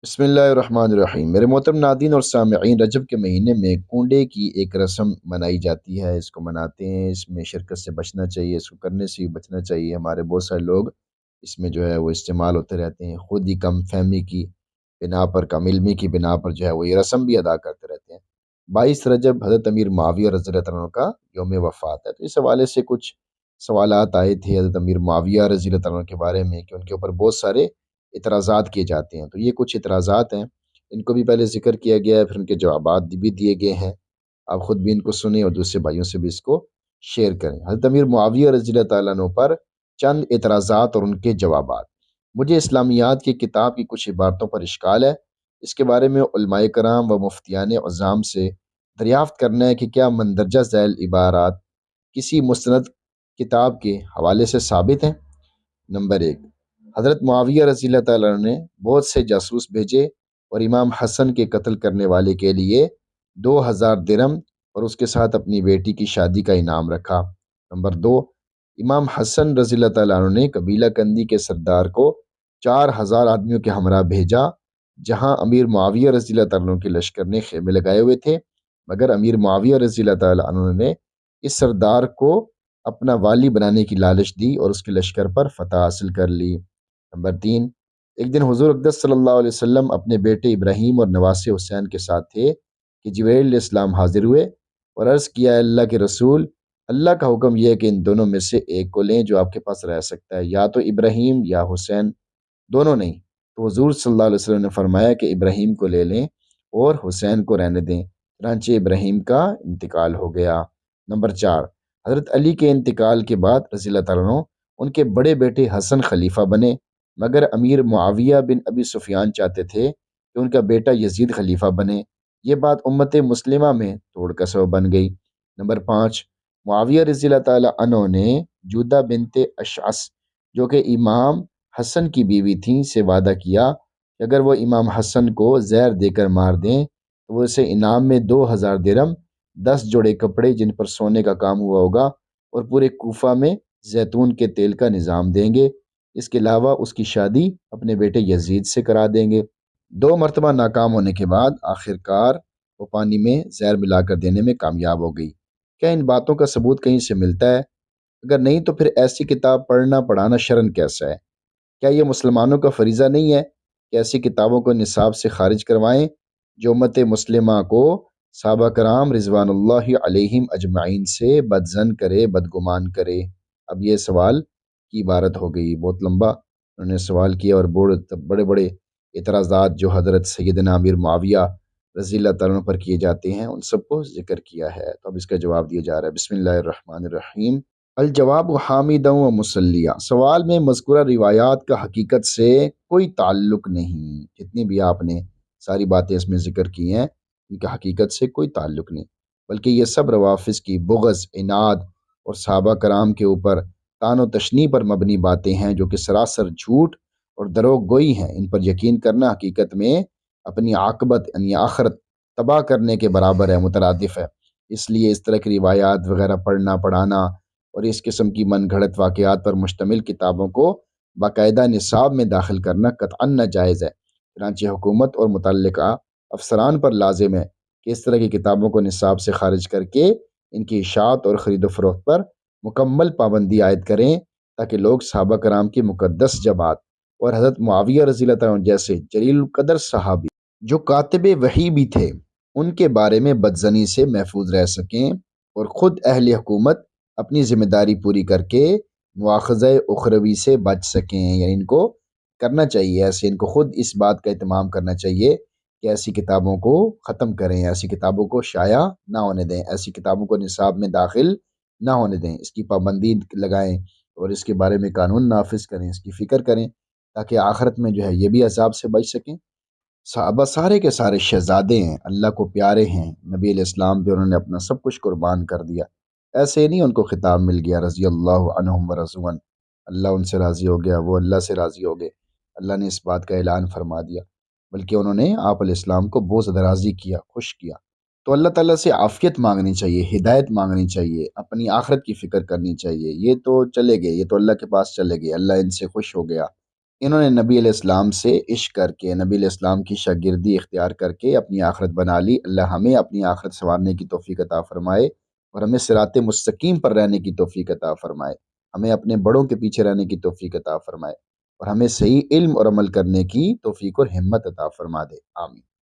بسم اللہ الرحمن الرحیم۔ میرے محترم ناظرین اور سامعین، رجب کے مہینے میں کنڈے کی ایک رسم منائی جاتی ہے۔ اس کو مناتے ہیں، اس میں شرکت سے بچنا چاہیے، اس کو کرنے سے بھی بچنا چاہیے۔ ہمارے بہت سارے لوگ اس میں جو ہے وہ استعمال ہوتے رہتے ہیں، خود ہی کم فہمی کی بنا پر، کم علمی کی بنا پر جو ہے وہ یہ رسم بھی ادا کرتے رہتے ہیں۔ 22 رجب حضرت امیر معاویہ رضی اللہ عنہ کا یوم وفات ہے، تو اس حوالے سے کچھ سوالات آئے تھے حضرت امیر معاویہ رضی اللہ عنہ کے بارے میں کہ ان کے اوپر بہت سارے اعتراضات کیے جاتے ہیں۔ تو یہ کچھ اعتراضات ہیں، ان کو بھی پہلے ذکر کیا گیا ہے، پھر ان کے جوابات بھی دیے گئے ہیں۔ آپ خود بھی ان کو سنیں اور دوسرے بھائیوں سے بھی اس کو شیئر کریں۔ حضرت امیر معاویہ رضی اللہ تعالیٰ عنہ پر چند اعتراضات اور ان کے جوابات۔ مجھے اسلامیات کی کتاب کی کچھ عبارتوں پر اشکال ہے، اس کے بارے میں علماء کرام و مفتیان عظام سے دریافت کرنا ہے کہ کیا مندرجہ ذیل عبارات کسی مستند کتاب کے حوالے سے ثابت ہیں۔ نمبر 1، حضرت معاویہ رضی اللہ تعالیٰ عنہ نے بہت سے جاسوس بھیجے اور امام حسن کے قتل کرنے والے کے لیے 2000 درہم اور اس کے ساتھ اپنی بیٹی کی شادی کا انعام رکھا۔ نمبر 2، امام حسن رضی اللہ تعالیٰ عنہ نے قبیلہ کندی کے سردار کو 4000 آدمیوں کے ہمراہ بھیجا، جہاں امیر معاویہ رضی اللہ تعالیٰ عنہ کے لشکر نے خیمے لگائے ہوئے تھے، مگر امیر معاویہ رضی اللہ تعالیٰ عنہ نے اس سردار کو اپنا والی بنانے کی لالچ دی اور اس کے لشکر پر فتح حاصل کر لی۔ نمبر 3، ایک دن حضور اقدس صلی اللہ علیہ وسلم اپنے بیٹے ابراہیم اور نواسے حسین کے ساتھ تھے کہ جبرائیل علیہ السلام حاضر ہوئے اور عرض کیا، اے اللہ کے رسول، اللہ کا حکم یہ ہے کہ ان دونوں میں سے ایک کو لیں جو آپ کے پاس رہ سکتا ہے، یا تو ابراہیم یا حسین، دونوں نہیں۔ تو حضور صلی اللہ علیہ وسلم نے فرمایا کہ ابراہیم کو لے لیں اور حسین کو رہنے دیں، چنانچہ ابراہیم کا انتقال ہو گیا۔ نمبر 4، حضرت علی کے انتقال کے بعد رضی اللہ تعالیٰ عنہ ان کے بڑے بیٹے حسن خلیفہ بنے، مگر امیر معاویہ بن ابی سفیان چاہتے تھے کہ ان کا بیٹا یزید خلیفہ بنے۔ یہ بات امت مسلمہ میں توڑ کا سبب بن گئی۔ نمبر 5، معاویہ رضی اللہ تعالیٰ عنہ نے جودہ بنت اشعث جو کہ امام حسن کی بیوی تھیں سے وعدہ کیا کہ اگر وہ امام حسن کو زہر دے کر مار دیں تو وہ اسے انعام میں 2000 درہم، 10 جوڑے کپڑے جن پر سونے کا کام ہوا ہوگا، اور پورے کوفہ میں زیتون کے تیل کا نظام دیں گے۔ اس کے علاوہ اس کی شادی اپنے بیٹے یزید سے کرا دیں گے۔ 2 مرتبہ ناکام ہونے کے بعد آخر کار وہ پانی میں زہر ملا کر دینے میں کامیاب ہو گئی۔ کیا ان باتوں کا ثبوت کہیں سے ملتا ہے؟ اگر نہیں تو پھر ایسی کتاب پڑھنا پڑھانا شرن کیسا ہے؟ کیا یہ مسلمانوں کا فریضہ نہیں ہے کہ ایسی کتابوں کو نصاب سے خارج کروائیں جو امت مسلمہ کو صحابہ کرام رضوان اللہ علیہم اجمعین سے بدظن کرے، بدگمان کرے؟ اب یہ سوال کی عبارت ہو گئی، بہت لمبا انہوں نے سوال کیا، اور بڑے بڑے اعتراضات جو حضرت سیدنا امیر معاویہ رضی اللہ تعالیٰ عنہ پر کیے جاتے ہیں ان سب کو ذکر کیا ہے۔ تو اب اس کا جواب دیا جا رہا ہے۔ بسم اللہ الرحمن الرحیم۔ الجواب حامدًا و مسلیہ۔ سوال میں مذکورہ روایات کا حقیقت سے کوئی تعلق نہیں۔ جتنی بھی آپ نے ساری باتیں اس میں ذکر کی ہیں ان کا حقیقت سے کوئی تعلق نہیں، بلکہ یہ سب روافظ کی بغض، عناد اور صحابہ کرام کے اوپر طعن و تشنیع پر مبنی باتیں ہیں جو کہ سراسر جھوٹ اور دروغ گوئی ہیں۔ ان پر یقین کرنا حقیقت میں اپنی عاقبت یعنی آخرت تباہ کرنے کے برابر ہے، مترادف ہے۔ اس لیے اس طرح کی روایات وغیرہ پڑھنا پڑھانا اور اس قسم کی من گھڑت واقعات پر مشتمل کتابوں کو باقاعدہ نصاب میں داخل کرنا قطعاً ناجائز ہے۔ چنانچہ حکومت اور متعلقہ افسران پر لازم ہے کہ اس طرح کی کتابوں کو نصاب سے خارج کر کے ان کی اشاعت اور خرید و فروخت پر مکمل پابندی عائد کریں، تاکہ لوگ صحابہ کرام کی مقدس جماعت اور حضرت معاویہ رضی اللہ تعالیٰ عنہ جیسے جلیل القدر صحابی جو کاتب وحی بھی تھے ان کے بارے میں بدظنی سے محفوظ رہ سکیں، اور خود اہل حکومت اپنی ذمہ داری پوری کر کے مواخذہ اخروی سے بچ سکیں۔ یعنی ان کو کرنا چاہیے ایسے، ان کو خود اس بات کا اہتمام کرنا چاہیے کہ ایسی کتابوں کو ختم کریں، ایسی کتابوں کو شائع نہ ہونے دیں، ایسی کتابوں کو نصاب میں داخل نہ ہونے دیں، اس کی پابندی لگائیں اور اس کے بارے میں قانون نافذ کریں، اس کی فکر کریں، تاکہ آخرت میں جو ہے یہ بھی عذاب سے بچ سکیں۔ صحابہ سارے کے سارے شہزادے ہیں، اللہ کو پیارے ہیں، نبی علیہ السلام پہ انہوں نے اپنا سب کچھ قربان کر دیا۔ ایسے نہیں ان کو خطاب مل گیا رضی اللہ عنہم ورضوا، اللہ ان سے راضی ہو گیا، وہ اللہ سے راضی ہو گئے، اللہ نے اس بات کا اعلان فرما دیا، بلکہ انہوں نے آپ علیہ السلام کو بہت زیادہ راضی کیا، خوش کیا۔ تو اللہ تعالیٰ سے عافیت مانگنی چاہیے، ہدایت مانگنی چاہیے، اپنی آخرت کی فکر کرنی چاہیے۔ یہ تو چلے گئے، یہ تو اللہ کے پاس چلے گئے، اللہ ان سے خوش ہو گیا، انہوں نے نبی علیہ السلام سے عشق کر کے، نبی علیہ السلام کی شاگردی اختیار کر کے اپنی آخرت بنا لی۔ اللہ ہمیں اپنی آخرت سنوارنے کی توفیق عطا فرمائے اور ہمیں صراط مستقیم پر رہنے کی توفیق عطا فرمائے۔ ہمیں اپنے بڑوں کے پیچھے رہنے کی توفیق عطا فرمائے اور ہمیں صحیح علم اور عمل کرنے کی توفیق اور ہمت عطا فرما دے۔ آمین۔